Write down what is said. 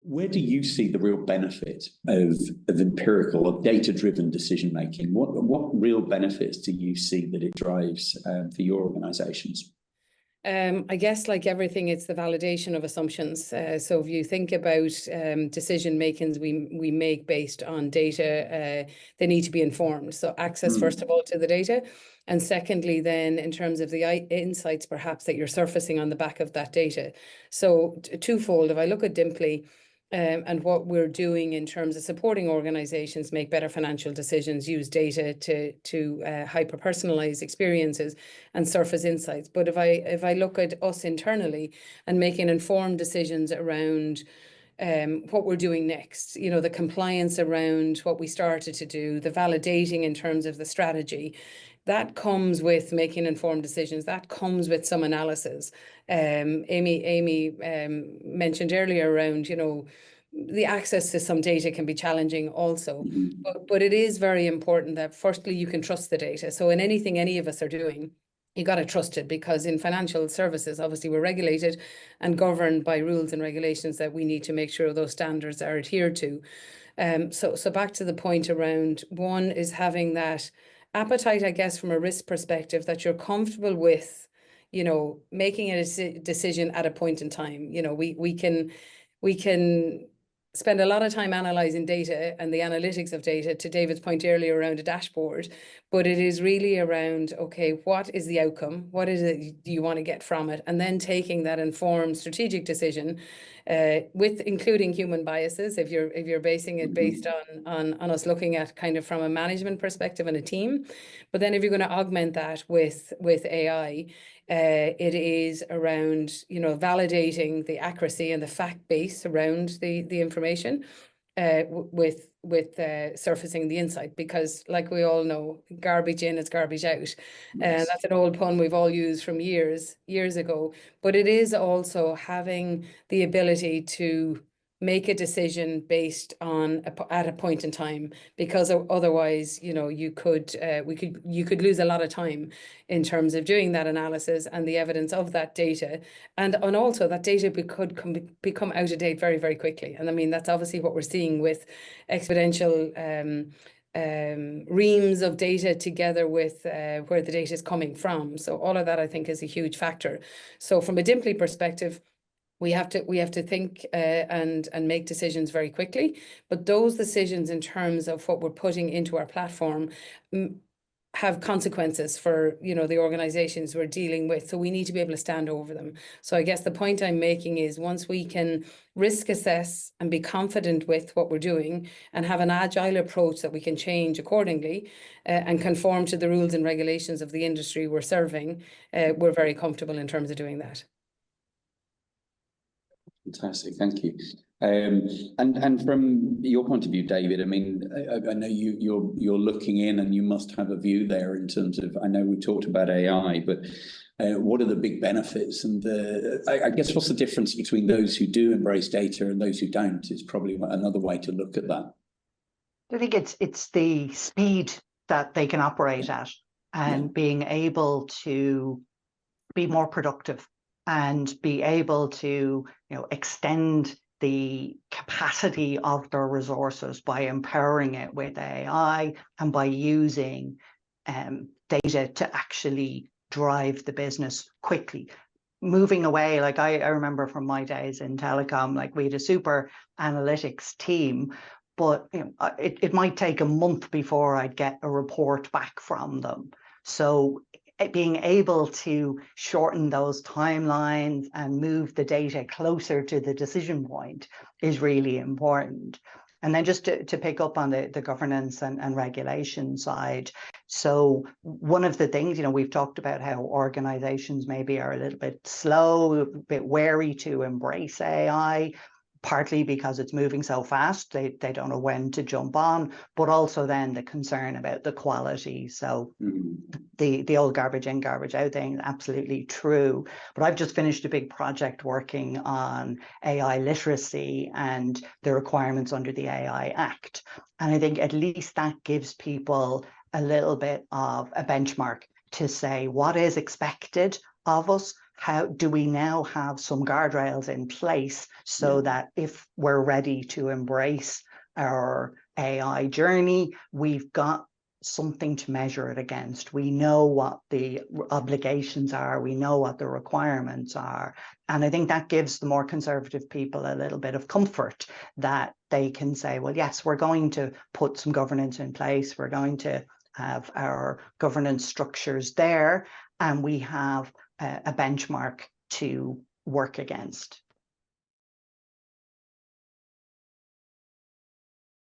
Where do you see the real benefit of empirical or data-driven decision making? What real benefits do you see that it drives for your organisations? I guess, like everything, it's the validation of assumptions. So if you think about decision makings we make based on data, they need to be informed. So access, first of all, to the data. And secondly, then in terms of the insights, perhaps, that you're surfacing on the back of that data. So twofold, if I look at Dimply, and what we're doing in terms of supporting organizations make better financial decisions, use data to hyper-personalize experiences and surface insights. But if I look at us internally and making informed decisions around what we're doing next, the compliance around what we started to do, the validating in terms of the strategy, that comes with making informed decisions. That comes with some analysis. Amy mentioned earlier around, the access to some data can be challenging also. But it is very important that, firstly, you can trust the data. So in anything any of us are doing, you got to trust it, because in financial services, obviously, we're regulated and governed by rules and regulations that we need to make sure those standards are adhered to. So back to the point around, one is having that appetite, I guess, from a risk perspective, that you're comfortable with, making a decision at a point in time. We can spend a lot of time analyzing data and the analytics of data, to David's point earlier around a dashboard, but it is really around, okay, what is the outcome? What is it you want to get from it? And then taking that informed strategic decision, with including human biases, if you're basing it based on us looking at kind of from a management perspective and a team. But then if you're going to augment that with AI, it is around, validating the accuracy and the fact base around the information, with surfacing the insight, because, like we all know, garbage in is garbage out. Yes. That's an old pun we've all used from years ago. But it is also having the ability to make a decision based on at a point in time, because otherwise, you could lose a lot of time in terms of doing that analysis and the evidence of that data, and also that data could become out of date very, very quickly. And I mean, that's obviously what we're seeing with exponential reams of data together with where the data is coming from. So all of that, I think, is a huge factor. So from a Dimply perspective, we have to think and make decisions very quickly. But those decisions, in terms of what we're putting into our platform, have consequences for the organizations we're dealing with. So we need to be able to stand over them. So I guess the point I'm making is, once we can risk assess and be confident with what we're doing and have an agile approach that we can change accordingly, and conform to the rules and regulations of the industry we're serving, we're very comfortable in terms of doing that. Fantastic, thank you. And from your point of view, David, I mean, I know you're looking in, and you must have a view there in terms of, I know we talked about AI, but what are the big benefits? And I guess, what's the difference between those who do embrace data and those who don't, is probably another way to look at that. I think it's the speed that they can operate at, and being able to be more productive and be able to, extend the capacity of their resources by empowering it with AI and by using data to actually drive the business quickly. Moving away, like I remember from my days in telecom, like we had a super analytics team, but it might take a month before I'd get a report back from them. So being able to shorten those timelines and move the data closer to the decision point is really important. And then just to pick up on the governance and regulation side. So one of the things, we've talked about how organizations maybe are a little bit slow, a bit wary to embrace AI, partly because it's moving so fast, they don't know when to jump on, but also then the concern about the quality. So the old garbage in, garbage out thing is absolutely true. But I've just finished a big project working on AI literacy and the requirements under the AI Act. And I think at least that gives people a little bit of a benchmark to say what is expected of us how do we now have some guardrails in place so that if we're ready to embrace our AI journey, we've got something to measure it against. We know what the obligations are, we know what the requirements are. And I think that gives the more conservative people a little bit of comfort that they can say, well, yes, we're going to put some governance in place, we're going to have our governance structures there, and we have a benchmark to work against.